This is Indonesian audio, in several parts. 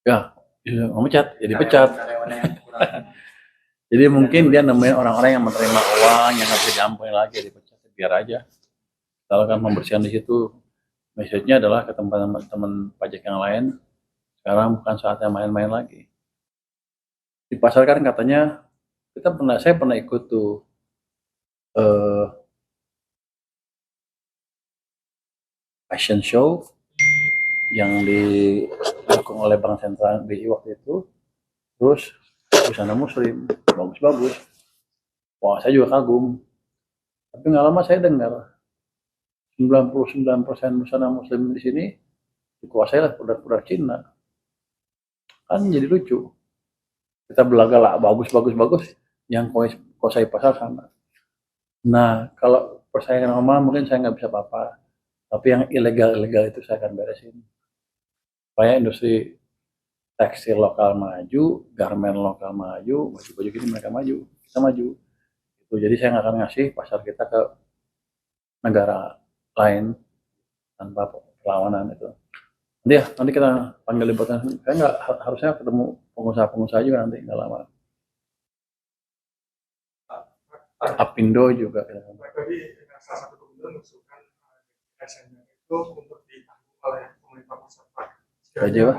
Ya, memecat, jadi pecat. Jadi mungkin dia nemuin orang-orang yang menerima uang yang nggak bisa diampuni lagi, dipecat. Biar aja. Kalau kan pembersihan di situ, message-nya adalah ke teman-teman pajak yang lain, sekarang bukan saatnya main-main lagi. Di pasar kan katanya, saya pernah ikut tuh eh, fashion show yang didukung oleh Bank Sentral BI waktu itu, terus busana muslim, bagus-bagus. Wah, saya juga kagum. Tapi nggak lama saya dengar 99% busana muslim di sini dikuasai oleh produk-produk Cina. Kan jadi lucu. Kita belaga lah bagus-bagus-bagus, yang kuasai pasar sana. Nah, kalau persaingan normal mungkin saya nggak bisa apa-apa. Tapi yang ilegal-ilegal itu saya akan beresin. Supaya industri tekstil lokal maju, garment lokal maju, baju-baju gini mereka maju, kita maju. Itu jadi saya nggak akan ngasih pasar kita ke negara lain tanpa perlawanan itu. Nanti kita panggil liputan. Saya nggak harusnya ketemu pengusaha-pengusaha juga nanti nggak lama. Apindo juga. Tadi salah satu gubernur mengusulkan SN itu untuk ditanggung oleh pemerintah pusat. Aja Pak.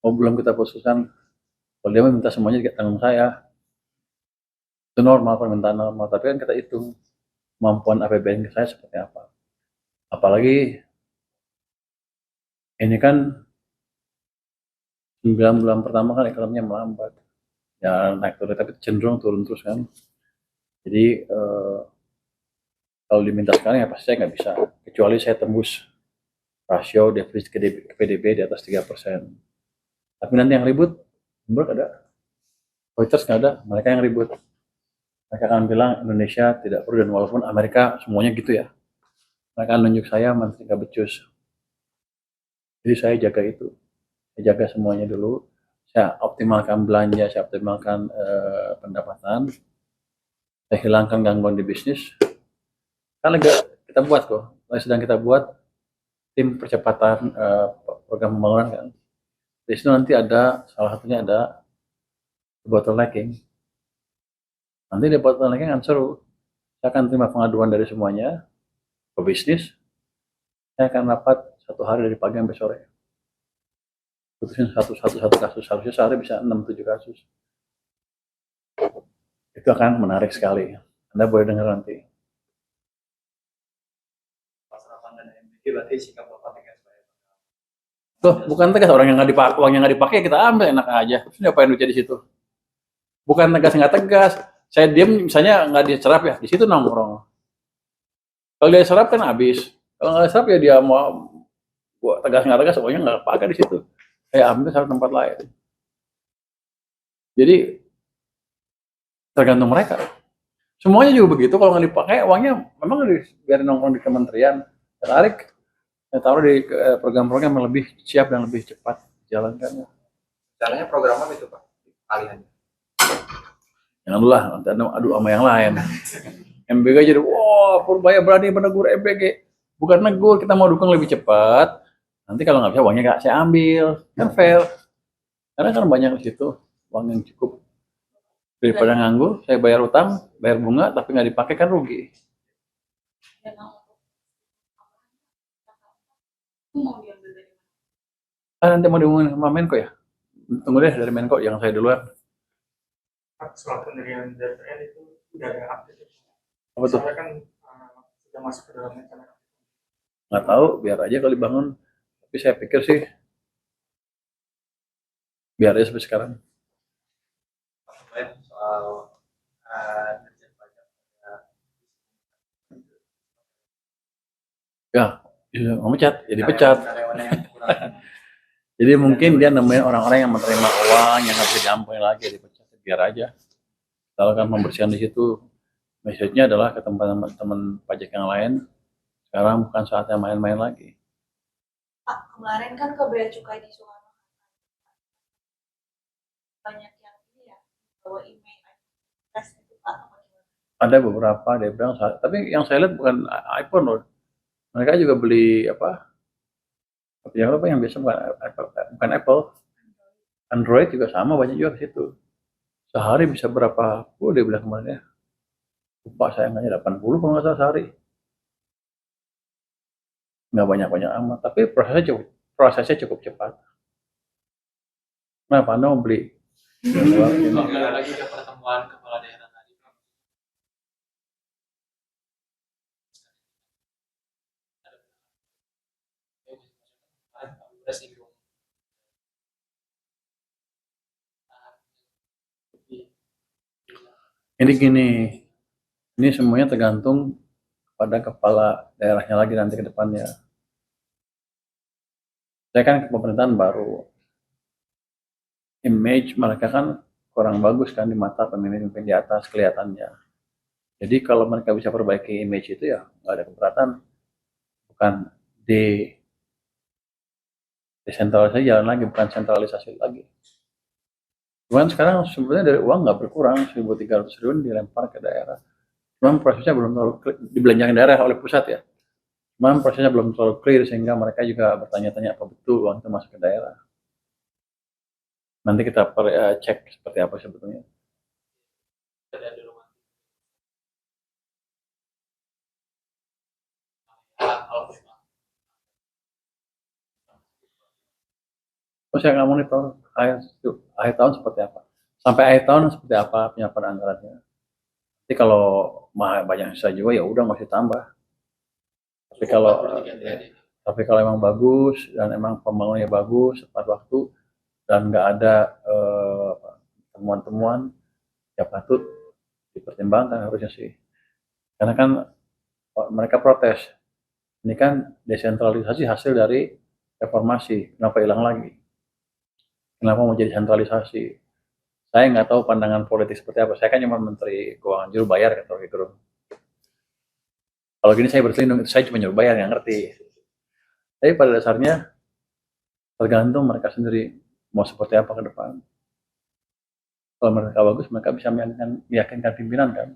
Oh, belum kita putuskan. Kalau dia minta semuanya tanggung saya, itu normal, permintaan normal. Tapi kan kita hitung kemampuan APBN saya seperti apa. Apalagi ini kan 9 bulan pertama kan ekonominya melambat. Ya naik turun, tapi cenderung turun terus kan. Jadi kalau diminta sekarang ya pasti saya nggak bisa. Kecuali saya tembus rasio defisit ke PDB di atas 3%. Tapi nanti yang ribut, Bloomberg ada, Reuters nggak ada, mereka yang ribut. Mereka akan bilang Indonesia tidak perlu, dan walaupun Amerika semuanya gitu ya, mereka akan nunjuk saya menteri nggak becus. Jadi saya jaga itu, saya jaga semuanya dulu. Saya optimalkan belanja, saya optimalkan pendapatan, saya hilangkan gangguan di bisnis. Kan lagi kita buat kok, lagi sedang kita buat tim percepatan program pembangunan kan. Di situ nanti ada salah satunya ada bottlenecking. Nanti di bottlenecking akan seru. Saya akan terima pengaduan dari semuanya ke bisnis. Saya akan rapat 1 hari dari pagi sampai sore. Putusin satu kasus, harusnya sehari bisa 6-7 kasus. Itu akan menarik sekali. Anda boleh dengar nanti. Berarti sikap Bapak tegas, Pak. Tuh, bukan tegas, orang yang nggak dipakai, uang yang nggak dipakai kita ambil enak aja. Terus ngapain duitnya di situ? Bukan tegas nggak tegas. Saya diem misalnya nggak diserap ya, di situ nongkrong. Kalau dia serap kan habis. Kalau nggak serap ya dia mau buat tegas nggak tegas, pokoknya nggak pakai di situ. Saya ambil satu tempat lain. Jadi tergantung mereka. Semuanya juga begitu. Kalau nggak dipakai uangnya memang biar nongkrong di kementerian, tarik, taruh di program-program yang lebih siap dan lebih cepat jalankannya. Caranya program apa itu Pak? Kalian? Jangan lah, nanti adu sama yang lain. MBG jadi, wah Purbaya berani menegur MBG. Bukan negur, kita mau dukung lebih cepat. Nanti kalau nggak bisa uangnya nggak saya ambil, kan fair. Karena kan banyak di situ uang yang cukup. Daripada nganggur, saya bayar utang, bayar bunga, tapi nggak dipakai kan rugi. Nanti mau diumumin sama Menko ya? Tunggu deh dari Menko, yang saya duluan. Soal pendirian DPR itu udah ada update. Apa tuh? Soalnya kan sudah masuk ke dalam rencana. Nggak tahu, biar aja kalau dibangun. Tapi saya pikir sih, biar aja sampai sekarang. Soal Ya, memecat, jadi pecat. Jadi mungkin dia nemuin orang-orang yang menerima uang yang nggak bisa diampuni lagi, dipecat. Biar aja. Kalau kan pembersihan di situ, message-nya adalah ke teman-teman pajak yang lain, sekarang bukan saatnya main-main lagi. Pak, kemarin kan ke bea cukai di Soekarno banyak yang ini ya bawa email tes itu Pak. Ada beberapa dia bilang, tapi yang saya lihat bukan iPhone loh. Mereka juga beli apa? Yang biasa bukan Apple. Android juga sama, banyak juga ke situ. Sehari bisa berapa puluh dia bilang kemarin ya. Lupa saya nggak 80 kalau nggak salah sehari. Nggak banyak-banyak amat, tapi prosesnya cukup cepat. Kenapa Anda mau beli? Kembali lagi ke pertemuan kepala daerah tadi. Udah singgung. Ini gini, ini semuanya tergantung pada kepala daerahnya lagi nanti ke depannya. Saya kan ke pemerintahan baru, image mereka kan kurang bagus kan di mata pemimpin-pemimpin di atas kelihatannya. Jadi kalau mereka bisa perbaiki image itu ya nggak ada keberatan, bukan di desentralisasi jalan lagi, bukan sentralisasi lagi. Cuman sekarang sebenarnya dari uang nggak berkurang, 1.300 triliun dilempar ke daerah. Cuman prosesnya belum terlalu dibelanjakan daerah oleh pusat ya. Cuman prosesnya belum terlalu clear sehingga mereka juga bertanya-tanya apa betul uang itu masuk ke daerah. Nanti kita cek seperti apa sebetulnya. Terus saya nggak monitor akhir tahun seperti apa. Sampai akhir tahun seperti apa penyampaian anggarannya. Nanti kalau banyak sisa juga ya udah masih tambah. Tapi kalau emang bagus dan emang pembangunannya bagus tepat waktu dan nggak ada temuan-temuan ya patut dipertimbangkan harusnya sih. Karena kan mereka protes. Ini kan desentralisasi hasil dari reformasi. Kenapa hilang lagi? Kenapa mau jadi sentralisasi? Saya nggak tahu pandangan politik seperti apa. Saya kan cuma Menteri Keuangan juru bayar kata Rocky Gerung. Kalau gini saya berselindung, saya cuma juru bayar yang ngerti. Tapi pada dasarnya tergantung mereka sendiri mau seperti apa ke depan. Kalau mereka bagus, mereka bisa meyakinkan pimpinan kan.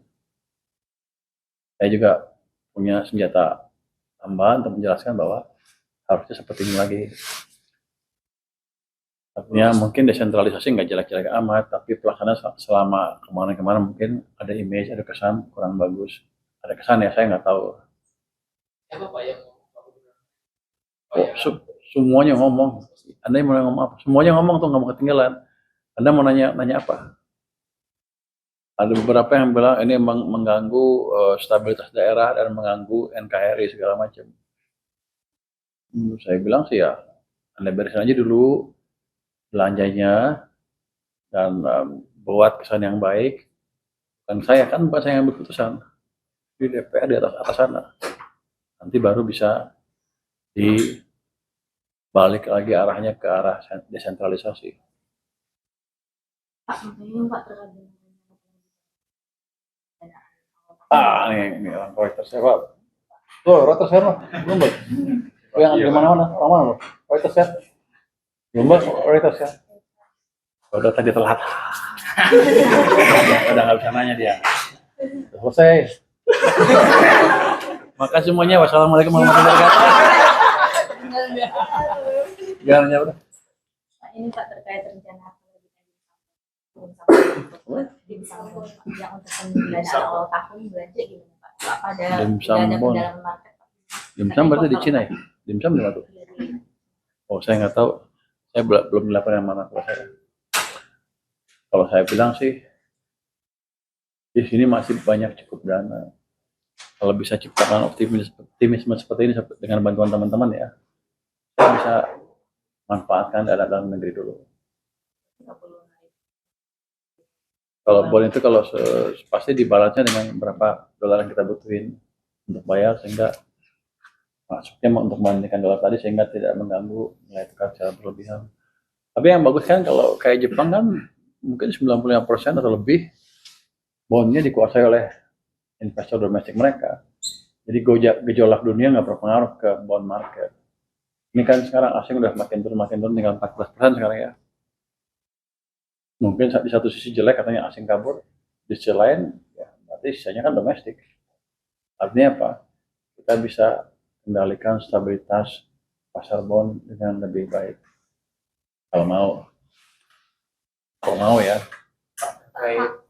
Saya juga punya senjata tambahan untuk menjelaskan bahwa harusnya seperti ini lagi. Artinya mungkin desentralisasi nggak jelek-jelek amat, tapi pelaksanaan selama kemana-kemana mungkin ada image, ada kesan kurang bagus. Ada kesan ya, saya nggak tahu. Siapa Pak yang Semuanya ngomong. Anda mau ngomong apa? Semuanya ngomong tuh nggak mau ketinggalan. Anda mau nanya apa? Ada beberapa yang bilang ini mengganggu stabilitas daerah dan mengganggu NKRI segala macam. Saya bilang sih ya, Anda beresin aja dulu belanjanya dan buat kesan yang baik. Dan saya kan bukan saya yang ambil keputusan di DPR di atas sana. Nanti baru bisa dibalik lagi arahnya ke arah desentralisasi. Pak, makanya Pak terkait dengan Ini orang Reuters saya Pak. Reuters saya loh, Bloomberg. Yang di mana-mana, orang mana loh? Reuters ya. Bloomberg, Reuters ya. Udah tadi telat. Udah nggak bisa nanya dia. Selesai. Makasih semuanya. Wassalamualaikum warahmatullahi wabarakatuh. Jangan ya udah. Pak, ini Pak terkait rencana di Sambon yang untuk pendanaan awal tahun belanja gimana Pak? Apa ada pendalaman market? Dimsum berarti di Cina ya? Dimsum di mana tuh? Oh saya nggak tahu. Saya belum dilaporkan yang mana kalau saya. Kalau saya bilang sih di sini masih banyak cukup dana. Kalau bisa ciptakan optimisme seperti ini dengan bantuan teman-teman ya, saya bisa manfaatkan dana dalam negeri dulu. Kalau bond itu kalau pasti dibalasnya dengan berapa dolar yang kita butuhin untuk bayar sehingga masuknya untuk membandingkan dolar tadi sehingga tidak mengganggu nilai tukar secara berlebihan. Tapi yang bagus kan kalau kayak Jepang kan mungkin 95% atau lebih bondnya dikuasai oleh investor domestik mereka. Jadi gejolak dunia nggak berpengaruh ke bond market. Ini kan sekarang asing udah makin turun tinggal 14% sekarang ya. Mungkin di satu sisi jelek katanya asing kabur, di sisi lain ya berarti sisanya kan domestik. Artinya apa? Kita bisa kendalikan stabilitas pasar bond dengan lebih baik kalau mau. Kalau mau ya. terkait